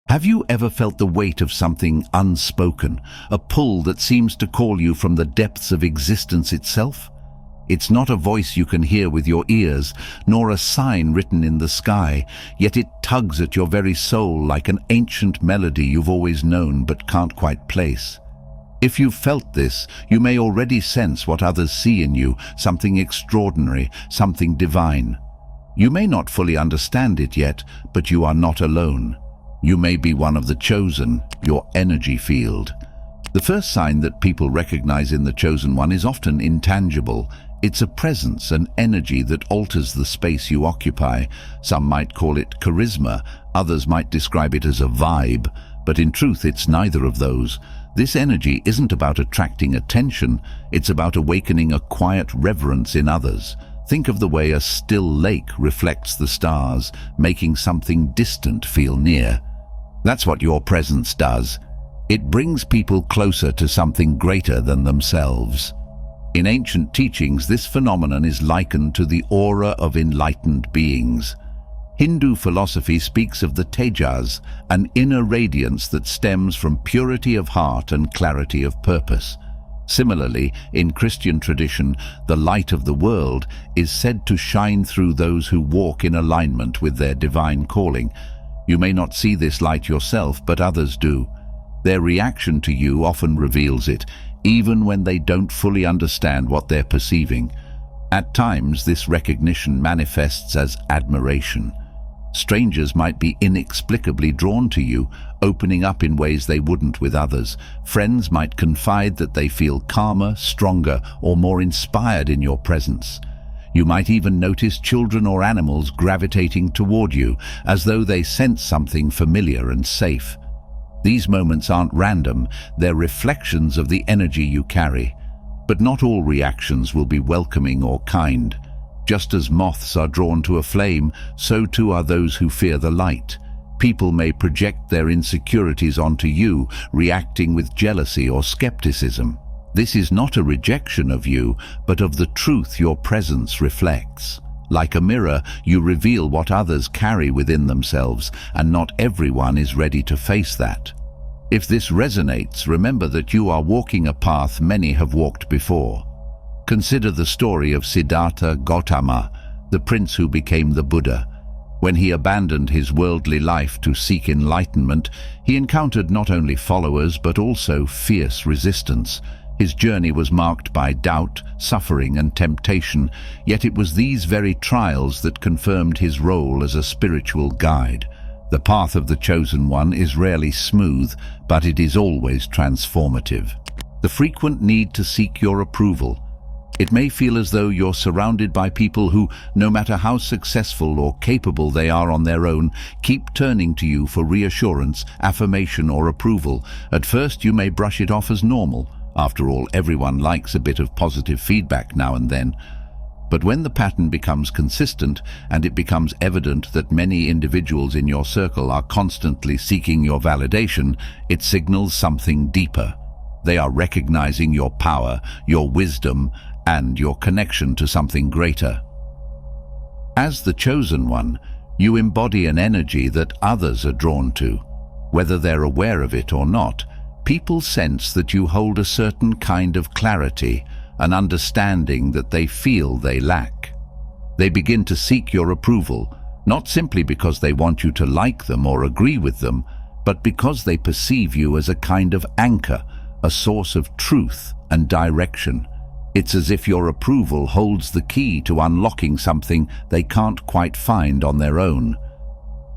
Have you ever felt the weight of something unspoken, a pull that seems to call you from the depths of existence itself? It's not a voice you can hear with your ears, nor a sign written in the sky, yet it tugs at your very soul like an ancient melody you've always known but can't quite place. If you've felt this, you may already sense what others see in you, something extraordinary, something divine. You may not fully understand it yet, but you are not alone. You may be one of the chosen, your energy field. The first sign that people recognize in the chosen one is often intangible. It's a presence, an energy that alters the space you occupy. Some might call it charisma, others might describe it as a vibe, but in truth it's neither of those. This energy isn't about attracting attention, it's about awakening a quiet reverence in others. Think of the way a still lake reflects the stars, making something distant feel near. That's what your presence does. It brings people closer to something greater than themselves. In ancient teachings, this phenomenon is likened to the aura of enlightened beings. Hindu philosophy speaks of the tejas, an inner radiance that stems from purity of heart and clarity of purpose. Similarly, in Christian tradition, the light of the world is said to shine through those who walk in alignment with their divine calling. You may not see this light yourself, but others do. Their reaction to you often reveals it, even when they don't fully understand what they're perceiving. At times, this recognition manifests as admiration. Strangers might be inexplicably drawn to you, opening up in ways they wouldn't with others. Friends might confide that they feel calmer, stronger, or more inspired in your presence. You might even notice children or animals gravitating toward you, as though they sense something familiar and safe. These moments aren't random, they're reflections of the energy you carry. But not all reactions will be welcoming or kind. Just as moths are drawn to a flame, so too are those who fear the light. People may project their insecurities onto you, reacting with jealousy or skepticism. This is not a rejection of you, but of the truth your presence reflects. Like a mirror, you reveal what others carry within themselves, and not everyone is ready to face that. If this resonates, remember that you are walking a path many have walked before. Consider the story of Siddhartha Gautama, the prince who became the Buddha. When he abandoned his worldly life to seek enlightenment, he encountered not only followers but also fierce resistance. His journey was marked by doubt, suffering, and temptation, yet it was these very trials that confirmed his role as a spiritual guide. The path of the chosen one is rarely smooth, but it is always transformative. The frequent need to seek your approval. It may feel as though you're surrounded by people who, no matter how successful or capable they are on their own, keep turning to you for reassurance, affirmation, or approval. At first, you may brush it off as normal. After all, everyone likes a bit of positive feedback now and then. But when the pattern becomes consistent and it becomes evident that many individuals in your circle are constantly seeking your validation, it signals something deeper. They are recognizing your power, your wisdom, and your connection to something greater. As the chosen one, you embody an energy that others are drawn to. Whether they're aware of it or not, people sense that you hold a certain kind of clarity, an understanding that they feel they lack. They begin to seek your approval, not simply because they want you to like them or agree with them, but because they perceive you as a kind of anchor, a source of truth and direction. It's as if your approval holds the key to unlocking something they can't quite find on their own.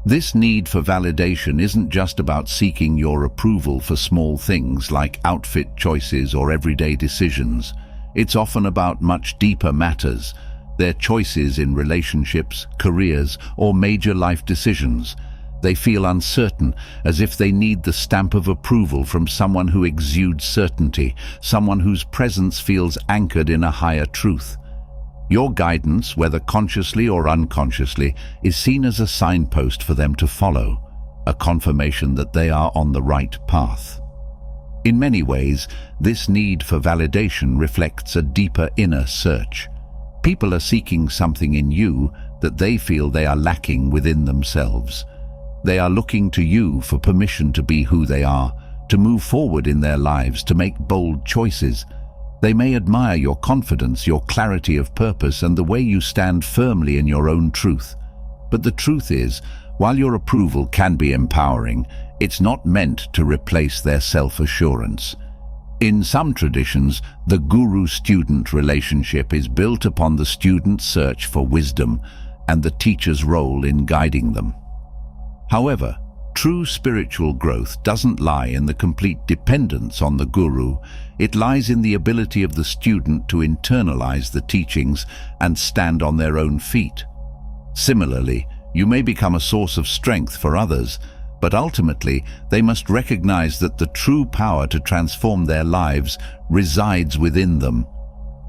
This need for validation isn't just about seeking your approval for small things like outfit choices or everyday decisions. It's often about much deeper matters, their choices in relationships, careers, or major life decisions. They feel uncertain, as if they need the stamp of approval from someone who exudes certainty, someone whose presence feels anchored in a higher truth. Your guidance, whether consciously or unconsciously, is seen as a signpost for them to follow, a confirmation that they are on the right path. In many ways, this need for validation reflects a deeper inner search. People are seeking something in you that they feel they are lacking within themselves. They are looking to you for permission to be who they are, to move forward in their lives, to make bold choices. They may admire your confidence, your clarity of purpose, and the way you stand firmly in your own truth. But the truth is, while your approval can be empowering, it's not meant to replace their self-assurance. In some traditions, the guru-student relationship is built upon the student's search for wisdom and the teacher's role in guiding them. However, true spiritual growth doesn't lie in the complete dependence on the guru. It lies in the ability of the student to internalize the teachings and stand on their own feet. Similarly, you may become a source of strength for others, but ultimately they must recognize that the true power to transform their lives resides within them.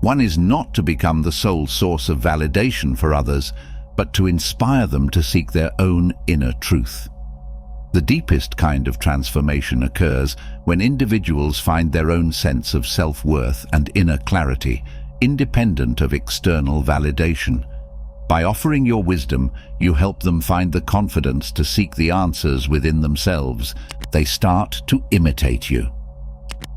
One is not to become the sole source of validation for others, but to inspire them to seek their own inner truth. The deepest kind of transformation occurs when individuals find their own sense of self-worth and inner clarity, independent of external validation. By offering your wisdom, you help them find the confidence to seek the answers within themselves. They start to imitate you.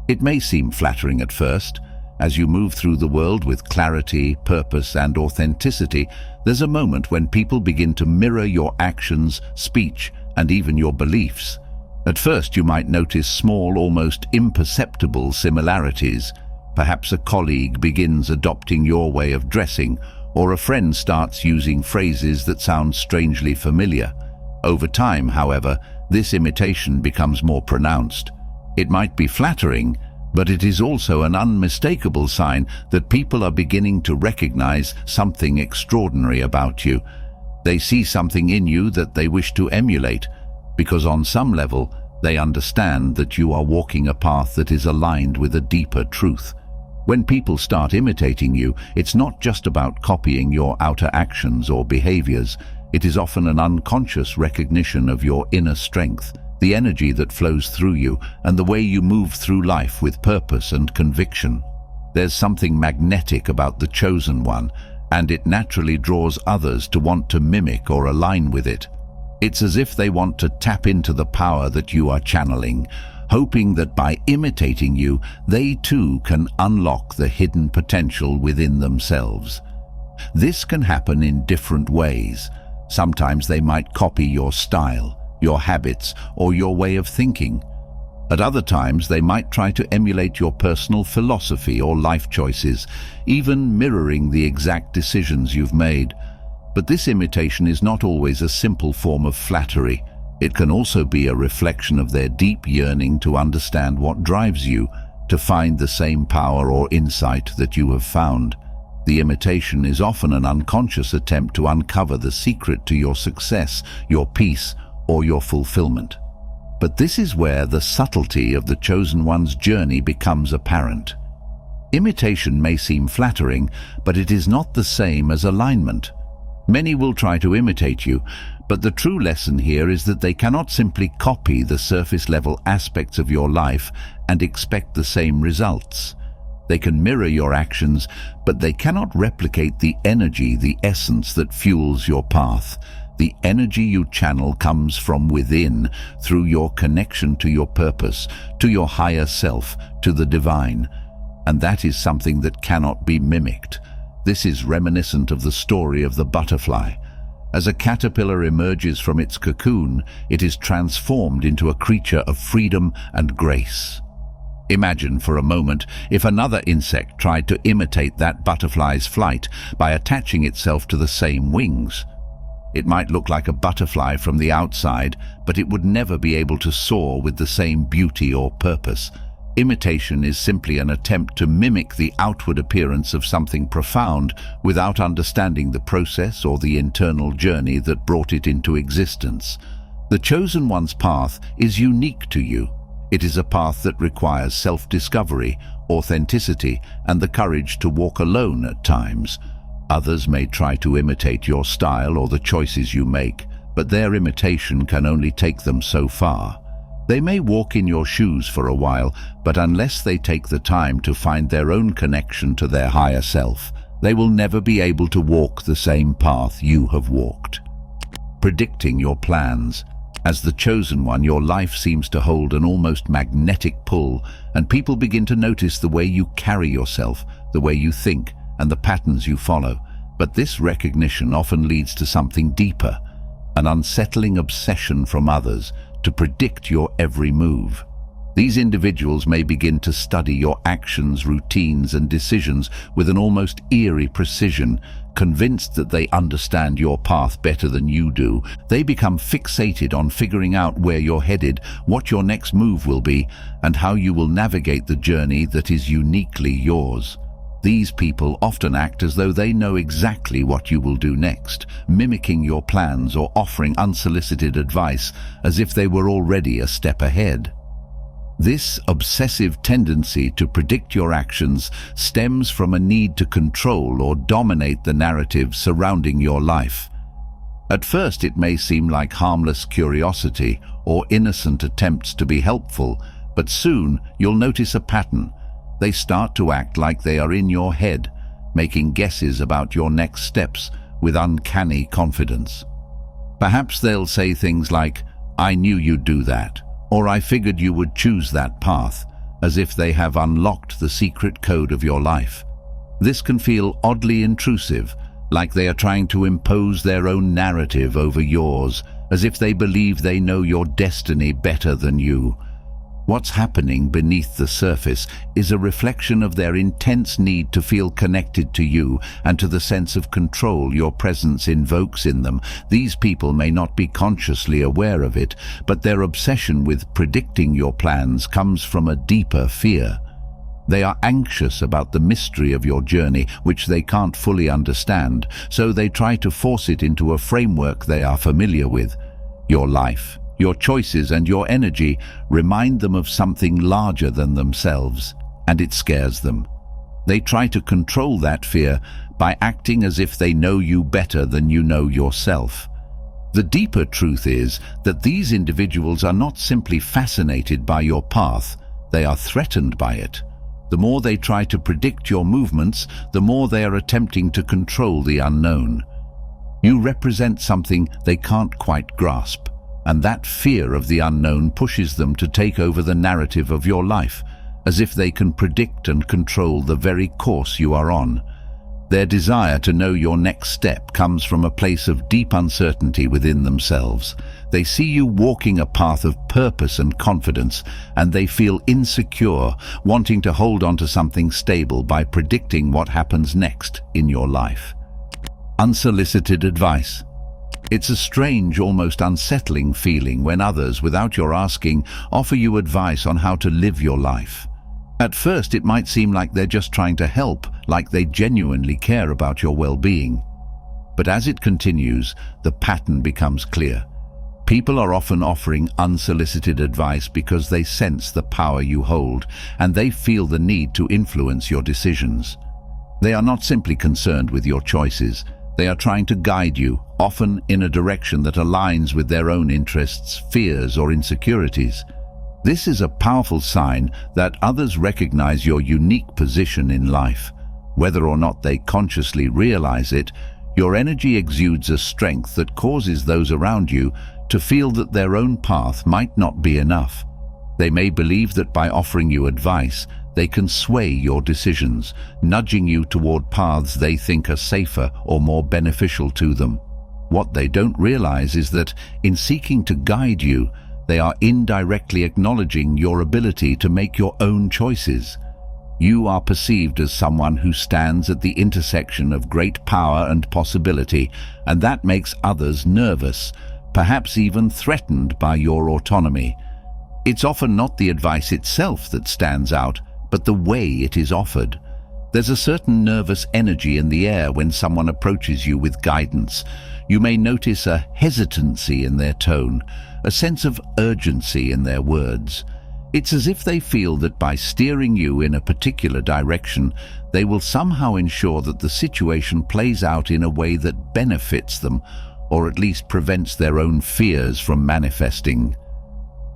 It may seem flattering at first. As you move through the world with clarity, purpose, and authenticity, there's a moment when people begin to mirror your actions, speech, and even your beliefs. At first, you might notice small, almost imperceptible similarities. Perhaps a colleague begins adopting your way of dressing, or a friend starts using phrases that sound strangely familiar. Over time, however, this imitation becomes more pronounced. It might be flattering, but it is also an unmistakable sign that people are beginning to recognize something extraordinary about you. They see something in you that they wish to emulate, because on some level, they understand that you are walking a path that is aligned with a deeper truth. When people start imitating you, it's not just about copying your outer actions or behaviors. It is often an unconscious recognition of your inner strength, the energy that flows through you, and the way you move through life with purpose and conviction. There's something magnetic about the chosen one, and it naturally draws others to want to mimic or align with it. It's as if they want to tap into the power that you are channeling, hoping that by imitating you, they too can unlock the hidden potential within themselves. This can happen in different ways. Sometimes they might copy your style, your habits, or your way of thinking. At other times, they might try to emulate your personal philosophy or life choices, even mirroring the exact decisions you've made. But this imitation is not always a simple form of flattery. It can also be a reflection of their deep yearning to understand what drives you, to find the same power or insight that you have found. The imitation is often an unconscious attempt to uncover the secret to your success, your peace, or your fulfillment. But this is where the subtlety of the chosen one's journey becomes apparent. Imitation may seem flattering, but it is not the same as alignment. Many will try to imitate you, but the true lesson here is that they cannot simply copy the surface-level aspects of your life and expect the same results. They can mirror your actions, but they cannot replicate the energy, the essence that fuels your path. The energy you channel comes from within, through your connection to your purpose, to your higher self, to the divine. And that is something that cannot be mimicked. This is reminiscent of the story of the butterfly. As a caterpillar emerges from its cocoon, it is transformed into a creature of freedom and grace. Imagine for a moment if another insect tried to imitate that butterfly's flight by attaching itself to the same wings. It might look like a butterfly from the outside, but it would never be able to soar with the same beauty or purpose. Imitation is simply an attempt to mimic the outward appearance of something profound without understanding the process or the internal journey that brought it into existence. The chosen one's path is unique to you. It is a path that requires self-discovery, authenticity, and the courage to walk alone at times. Others may try to imitate your style or the choices you make, but their imitation can only take them so far. They may walk in your shoes for a while, but unless they take the time to find their own connection to their higher self, they will never be able to walk the same path you have walked. Predicting your plans. As the chosen one, your life seems to hold an almost magnetic pull, and people begin to notice the way you carry yourself, the way you think, and the patterns you follow. But this recognition often leads to something deeper, an unsettling obsession from others to predict your every move. These individuals may begin to study your actions, routines, and decisions with an almost eerie precision. Convinced that they understand your path better than you do, they become fixated on figuring out where you're headed, what your next move will be, and how you will navigate the journey that is uniquely yours. These people often act as though they know exactly what you will do next, mimicking your plans or offering unsolicited advice as if they were already a step ahead. This obsessive tendency to predict your actions stems from a need to control or dominate the narrative surrounding your life. At first, it may seem like harmless curiosity or innocent attempts to be helpful, but soon you'll notice a pattern. They start to act like they are in your head, making guesses about your next steps with uncanny confidence. Perhaps they'll say things like, "I knew you'd do that," or "I figured you would choose that path," as if they have unlocked the secret code of your life. This can feel oddly intrusive, like they are trying to impose their own narrative over yours, as if they believe they know your destiny better than you. What's happening beneath the surface is a reflection of their intense need to feel connected to you and to the sense of control your presence invokes in them. These people may not be consciously aware of it, but their obsession with predicting your plans comes from a deeper fear. They are anxious about the mystery of your journey, which they can't fully understand, so they try to force it into a framework they are familiar with. Your life, your choices, and your energy remind them of something larger than themselves, and it scares them. They try to control that fear by acting as if they know you better than you know yourself. The deeper truth is that these individuals are not simply fascinated by your path, they are threatened by it. The more they try to predict your movements, the more they are attempting to control the unknown. You represent something they can't quite grasp, and that fear of the unknown pushes them to take over the narrative of your life, as if they can predict and control the very course you are on. Their desire to know your next step comes from a place of deep uncertainty within themselves. They see you walking a path of purpose and confidence, and they feel insecure, wanting to hold on to something stable by predicting what happens next in your life. Unsolicited advice. It's a strange, almost unsettling feeling when others, without your asking, offer you advice on how to live your life. At first, it might seem like they're just trying to help, like they genuinely care about your well-being. But as it continues, the pattern becomes clear. People are often offering unsolicited advice because they sense the power you hold, and they feel the need to influence your decisions. They are not simply concerned with your choices. They are trying to guide you, often in a direction that aligns with their own interests, fears, or insecurities. This is a powerful sign that others recognize your unique position in life. Whether or not they consciously realize it, your energy exudes a strength that causes those around you to feel that their own path might not be enough. They may believe that by offering you advice, they can sway your decisions, nudging you toward paths they think are safer or more beneficial to them. What they don't realize is that, in seeking to guide you, they are indirectly acknowledging your ability to make your own choices. You are perceived as someone who stands at the intersection of great power and possibility, and that makes others nervous, perhaps even threatened by your autonomy. It's often not the advice itself that stands out, but the way it is offered. There's a certain nervous energy in the air when someone approaches you with guidance. You may notice a hesitancy in their tone, a sense of urgency in their words. It's as if they feel that by steering you in a particular direction, they will somehow ensure that the situation plays out in a way that benefits them, or at least prevents their own fears from manifesting.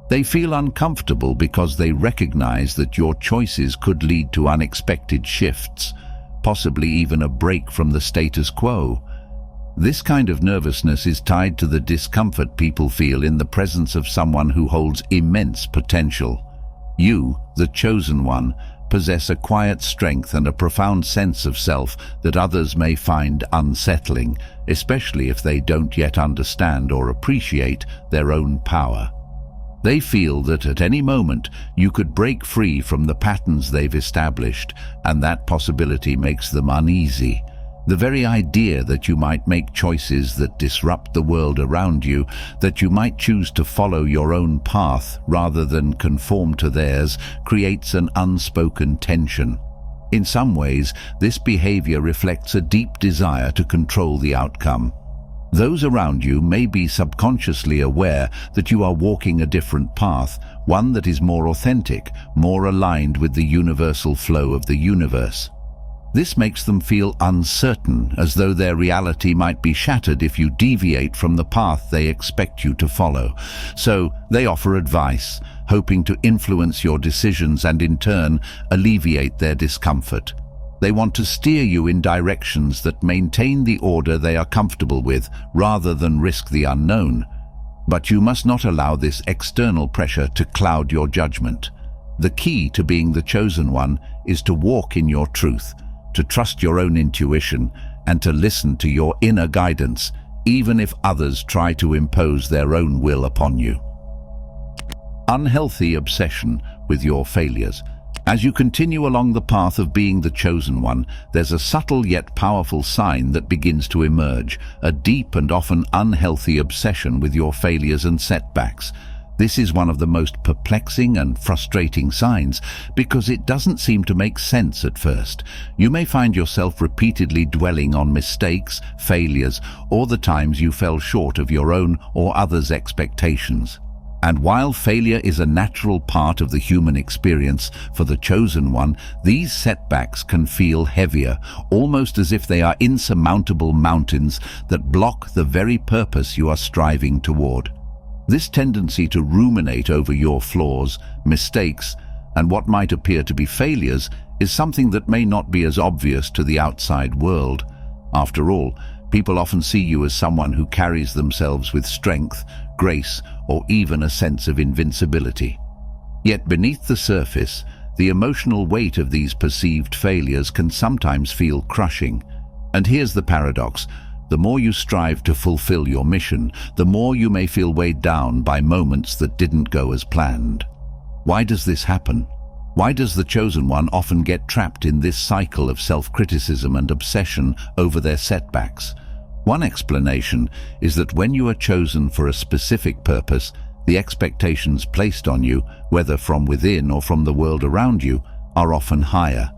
They feel uncomfortable because they recognize that your choices could lead to unexpected shifts, possibly even a break from the status quo. This kind of nervousness is tied to the discomfort people feel in the presence of someone who holds immense potential. You, the chosen one, possess a quiet strength and a profound sense of self that others may find unsettling, especially if they don't yet understand or appreciate their own power. They feel that at any moment you could break free from the patterns they've established, and that possibility makes them uneasy. The very idea that you might make choices that disrupt the world around you, that you might choose to follow your own path rather than conform to theirs, creates an unspoken tension. In some ways, this behavior reflects a deep desire to control the outcome. Those around you may be subconsciously aware that you are walking a different path, one that is more authentic, more aligned with the universal flow of the universe. This makes them feel uncertain, as though their reality might be shattered if you deviate from the path they expect you to follow. So they offer advice, hoping to influence your decisions and in turn alleviate their discomfort. They want to steer you in directions that maintain the order they are comfortable with, rather than risk the unknown. But you must not allow this external pressure to cloud your judgment. The key to being the chosen one is to walk in your truth, to trust your own intuition, and to listen to your inner guidance, even if others try to impose their own will upon you. Unhealthy obsession with your failures. As you continue along the path of being the chosen one, there's a subtle yet powerful sign that begins to emerge, a deep and often unhealthy obsession with your failures and setbacks. This is one of the most perplexing and frustrating signs because it doesn't seem to make sense at first. You may find yourself repeatedly dwelling on mistakes, failures, or the times you fell short of your own or others' expectations. And while failure is a natural part of the human experience, for the chosen one, these setbacks can feel heavier, almost as if they are insurmountable mountains that block the very purpose you are striving toward. This tendency to ruminate over your flaws, mistakes, and what might appear to be failures is something that may not be as obvious to the outside world. After all, people often see you as someone who carries themselves with strength, grace, or even a sense of invincibility. Yet beneath the surface, the emotional weight of these perceived failures can sometimes feel crushing. And here's the paradox. The more you strive to fulfill your mission, the more you may feel weighed down by moments that didn't go as planned. Why does this happen? Why does the chosen one often get trapped in this cycle of self-criticism and obsession over their setbacks? One explanation is that when you are chosen for a specific purpose, the expectations placed on you, whether from within or from the world around you, are often higher.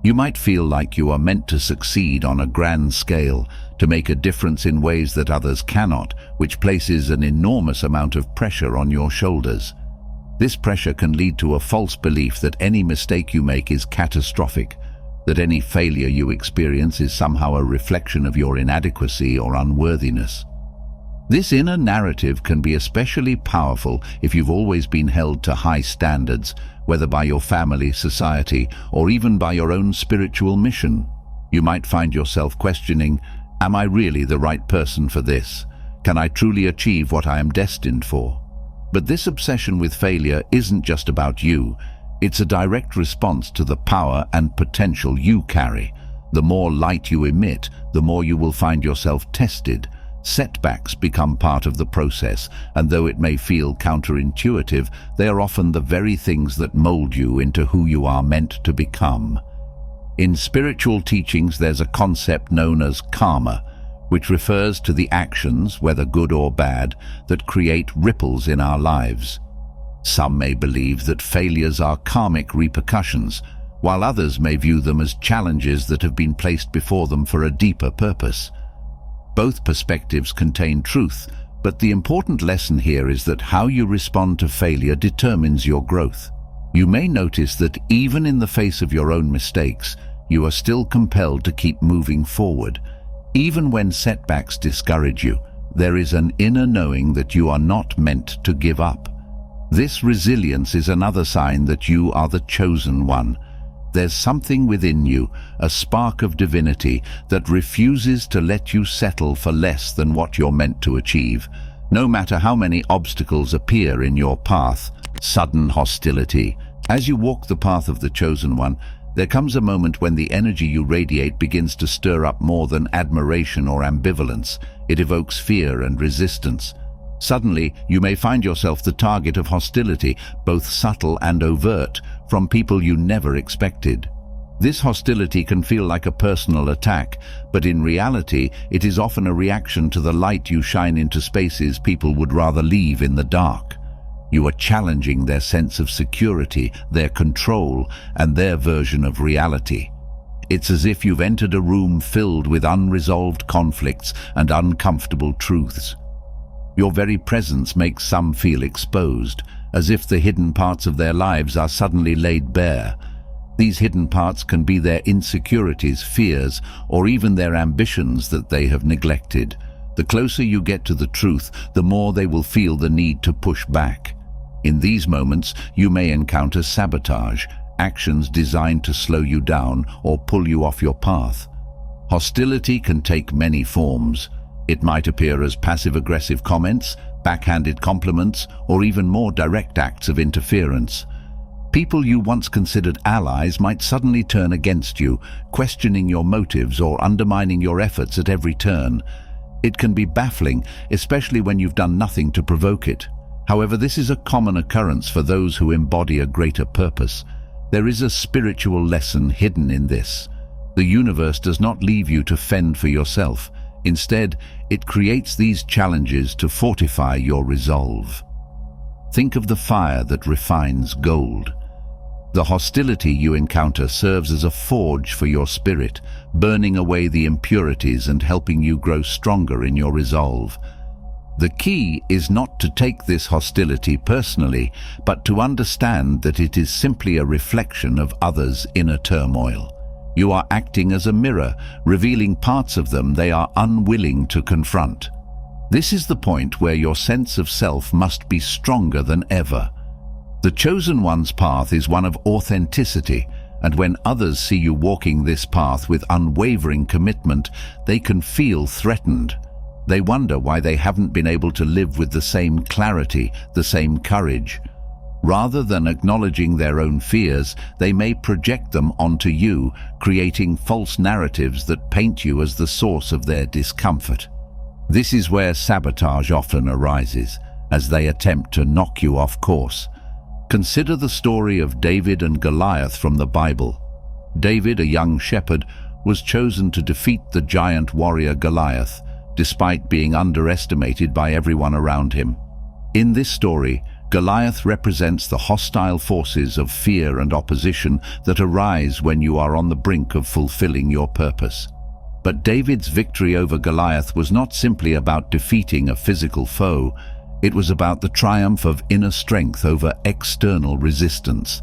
You might feel like you are meant to succeed on a grand scale, to make a difference in ways that others cannot, which places an enormous amount of pressure on your shoulders. This pressure can lead to a false belief that any mistake you make is catastrophic, that any failure you experience is somehow a reflection of your inadequacy or unworthiness. This inner narrative can be especially powerful if you've always been held to high standards, whether by your family, society, or even by your own spiritual mission. You might find yourself questioning, am I really the right person for this? Can I truly achieve what I am destined for? But this obsession with failure isn't just about you. It's a direct response to the power and potential you carry. The more light you emit, the more you will find yourself tested. Setbacks become part of the process, and though it may feel counterintuitive, they are often the very things that mold you into who you are meant to become. In spiritual teachings, there's a concept known as karma, which refers to the actions, whether good or bad, that create ripples in our lives. Some may believe that failures are karmic repercussions, while others may view them as challenges that have been placed before them for a deeper purpose. Both perspectives contain truth, but the important lesson here is that how you respond to failure determines your growth. You may notice that even in the face of your own mistakes, you are still compelled to keep moving forward. Even when setbacks discourage you, there is an inner knowing that you are not meant to give up. This resilience is another sign that you are the chosen one. There's something within you, a spark of divinity, that refuses to let you settle for less than what you're meant to achieve. No matter how many obstacles appear in your path. Sudden hostility. As you walk the path of the chosen one, there comes a moment when the energy you radiate begins to stir up more than admiration or ambivalence. It evokes fear and resistance. Suddenly, you may find yourself the target of hostility, both subtle and overt, from people you never expected. This hostility can feel like a personal attack, but in reality, it is often a reaction to the light you shine into spaces people would rather leave in the dark. You are challenging their sense of security, their control, and their version of reality. It's as if you've entered a room filled with unresolved conflicts and uncomfortable truths. Your very presence makes some feel exposed, as if the hidden parts of their lives are suddenly laid bare. These hidden parts can be their insecurities, fears, or even their ambitions that they have neglected. The closer you get to the truth, the more they will feel the need to push back. In these moments, you may encounter sabotage, actions designed to slow you down or pull you off your path. Hostility can take many forms. It might appear as passive-aggressive comments, backhanded compliments, or even more direct acts of interference. People you once considered allies might suddenly turn against you, questioning your motives or undermining your efforts at every turn. It can be baffling, especially when you've done nothing to provoke it. However, this is a common occurrence for those who embody a greater purpose. There is a spiritual lesson hidden in this. The universe does not leave you to fend for yourself. Instead, it creates these challenges to fortify your resolve. Think of the fire that refines gold. The hostility you encounter serves as a forge for your spirit, burning away the impurities and helping you grow stronger in your resolve. The key is not to take this hostility personally, but to understand that it is simply a reflection of others' inner turmoil. You are acting as a mirror, revealing parts of them they are unwilling to confront. This is the point where your sense of self must be stronger than ever. The chosen one's path is one of authenticity, and when others see you walking this path with unwavering commitment, they can feel threatened. They wonder why they haven't been able to live with the same clarity, the same courage. Rather than acknowledging their own fears, they may project them onto you, creating false narratives that paint you as the source of their discomfort. This is where sabotage often arises, as they attempt to knock you off course. Consider the story of David and Goliath from the Bible. David, a young shepherd, was chosen to defeat the giant warrior Goliath, despite being underestimated by everyone around him. In this story, Goliath represents the hostile forces of fear and opposition that arise when you are on the brink of fulfilling your purpose. But David's victory over Goliath was not simply about defeating a physical foe. It was about the triumph of inner strength over external resistance.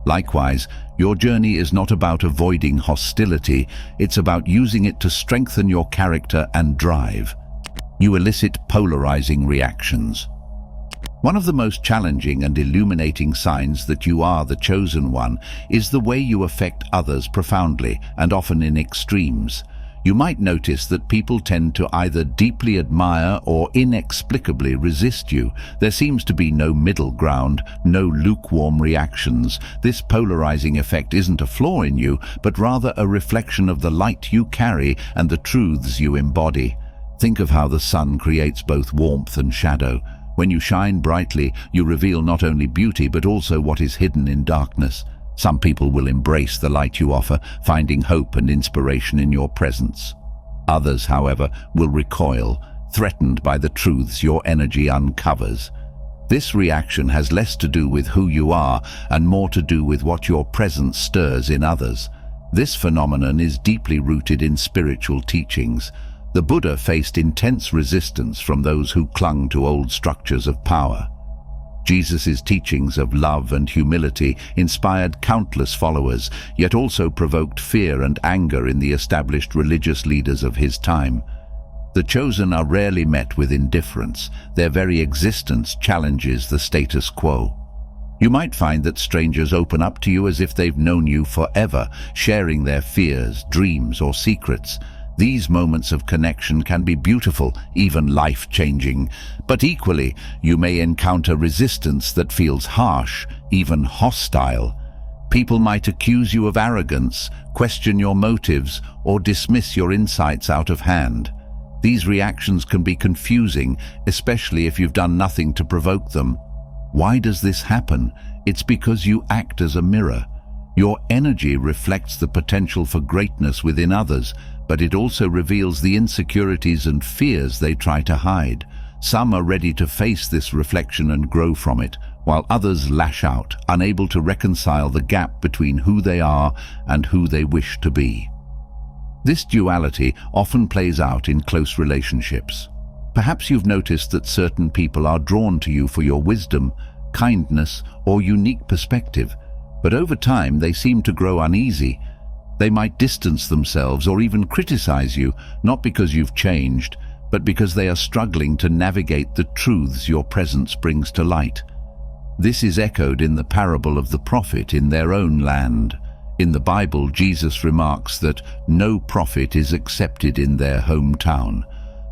Likewise, your journey is not about avoiding hostility, it's about using it to strengthen your character and drive. You elicit polarizing reactions. One of the most challenging and illuminating signs that you are the chosen one is the way you affect others profoundly and often in extremes. You might notice that people tend to either deeply admire or inexplicably resist you. There seems to be no middle ground, no lukewarm reactions. This polarizing effect isn't a flaw in you, but rather a reflection of the light you carry and the truths you embody. Think of how the sun creates both warmth and shadow. When you shine brightly, you reveal not only beauty but also what is hidden in darkness. Some people will embrace the light you offer, finding hope and inspiration in your presence. Others, however, will recoil, threatened by the truths your energy uncovers. This reaction has less to do with who you are and more to do with what your presence stirs in others. This phenomenon is deeply rooted in spiritual teachings. The Buddha faced intense resistance from those who clung to old structures of power. Jesus' teachings of love and humility inspired countless followers, yet also provoked fear and anger in the established religious leaders of his time. The chosen are rarely met with indifference. Their very existence challenges the status quo. You might find that strangers open up to you as if they've known you forever, sharing their fears, dreams, or secrets. These moments of connection can be beautiful, even life-changing, but equally, you may encounter resistance that feels harsh, even hostile. People might accuse you of arrogance, question your motives, or dismiss your insights out of hand. These reactions can be confusing, especially if you've done nothing to provoke them. Why does this happen? It's because you act as a mirror. Your energy reflects the potential for greatness within others, but it also reveals the insecurities and fears they try to hide. Some are ready to face this reflection and grow from it, while others lash out, unable to reconcile the gap between who they are and who they wish to be. This duality often plays out in close relationships. Perhaps you've noticed that certain people are drawn to you for your wisdom, kindness, or unique perspective, but over time they seem to grow uneasy. They might distance themselves or even criticize you, not because you've changed, but because they are struggling to navigate the truths your presence brings to light. This is echoed in the parable of the prophet in their own land. In the Bible, Jesus remarks that no prophet is accepted in their hometown.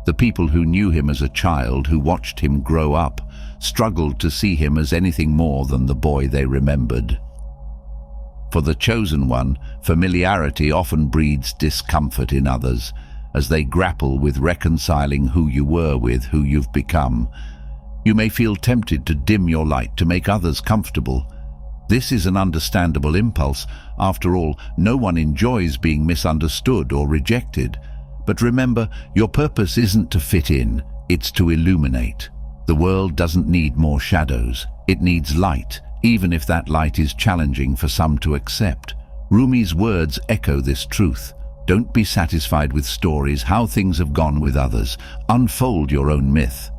The people who knew him as a child, who watched him grow up, struggled to see him as anything more than the boy they remembered. For the chosen one, familiarity often breeds discomfort in others, as they grapple with reconciling who you were with who you've become. You may feel tempted to dim your light to make others comfortable. This is an understandable impulse. After all, no one enjoys being misunderstood or rejected. But remember, your purpose isn't to fit in, it's to illuminate. The world doesn't need more shadows, it needs light, even if that light is challenging for some to accept. Rumi's words echo this truth. Don't be satisfied with stories, how things have gone with others. Unfold your own myth.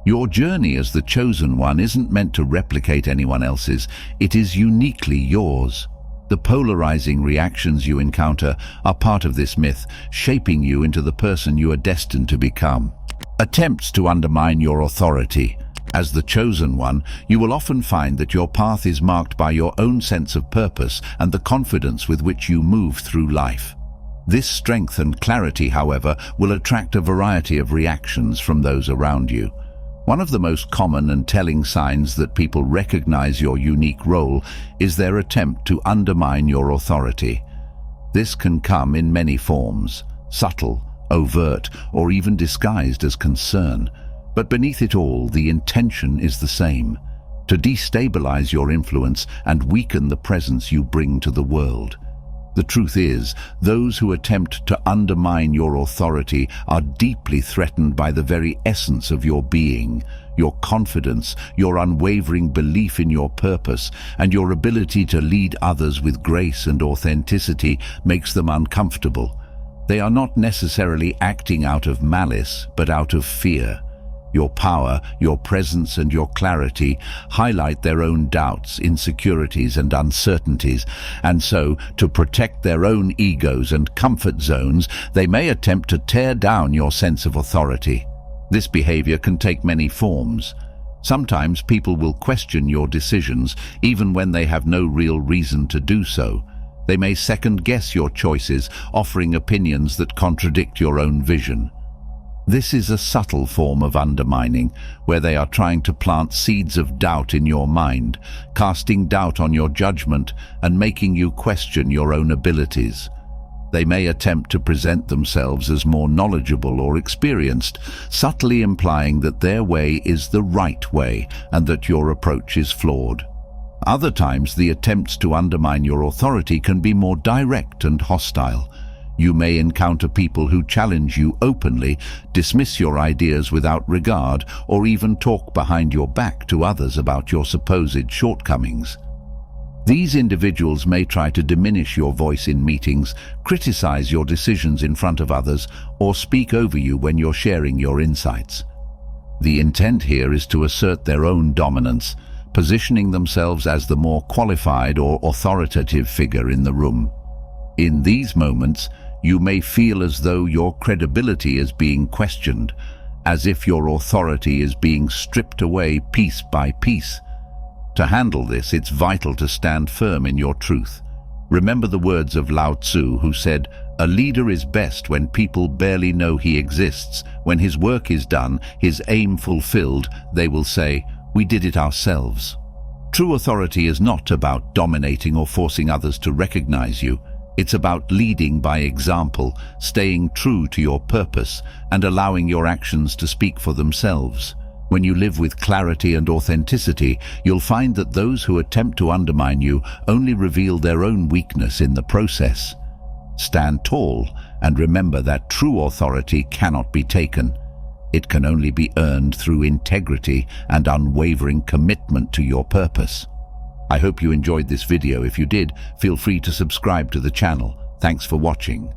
Your journey as the chosen one isn't meant to replicate anyone else's, it is uniquely yours. The polarizing reactions you encounter are part of this myth, shaping you into the person you are destined to become. Attempts to undermine your authority. As the chosen one, you will often find that your path is marked by your own sense of purpose and the confidence with which you move through life. This strength and clarity, however, will attract a variety of reactions from those around you. One of the most common and telling signs that people recognize your unique role is their attempt to undermine your authority. This can come in many forms, subtle, overt, or even disguised as concern. But beneath it all, the intention is the same: to destabilize your influence and weaken the presence you bring to the world. The truth is, those who attempt to undermine your authority are deeply threatened by the very essence of your being. Your confidence, your unwavering belief in your purpose, and your ability to lead others with grace and authenticity makes them uncomfortable. They are not necessarily acting out of malice, but out of fear. Your power, your presence, and your clarity highlight their own doubts, insecurities, and uncertainties, and so, to protect their own egos and comfort zones, they may attempt to tear down your sense of authority. This behavior can take many forms. Sometimes people will question your decisions, even when they have no real reason to do so. They may second-guess your choices, offering opinions that contradict your own vision. This is a subtle form of undermining, where they are trying to plant seeds of doubt in your mind, casting doubt on your judgment and making you question your own abilities. They may attempt to present themselves as more knowledgeable or experienced, subtly implying that their way is the right way and that your approach is flawed. Other times, the attempts to undermine your authority can be more direct and hostile. You may encounter people who challenge you openly, dismiss your ideas without regard, or even talk behind your back to others about your supposed shortcomings. These individuals may try to diminish your voice in meetings, criticize your decisions in front of others, or speak over you when you're sharing your insights. The intent here is to assert their own dominance, positioning themselves as the more qualified or authoritative figure in the room. In these moments, you may feel as though your credibility is being questioned, as if your authority is being stripped away piece by piece. To handle this, it's vital to stand firm in your truth. Remember the words of Lao Tzu, who said, "A leader is best when people barely know he exists. When his work is done, his aim fulfilled, they will say, 'We did it ourselves.'" True authority is not about dominating or forcing others to recognize you. It's about leading by example, staying true to your purpose, and allowing your actions to speak for themselves. When you live with clarity and authenticity, you'll find that those who attempt to undermine you only reveal their own weakness in the process. Stand tall and remember that true authority cannot be taken. It can only be earned through integrity and unwavering commitment to your purpose. I hope you enjoyed this video. If you did, feel free to subscribe to the channel. Thanks for watching.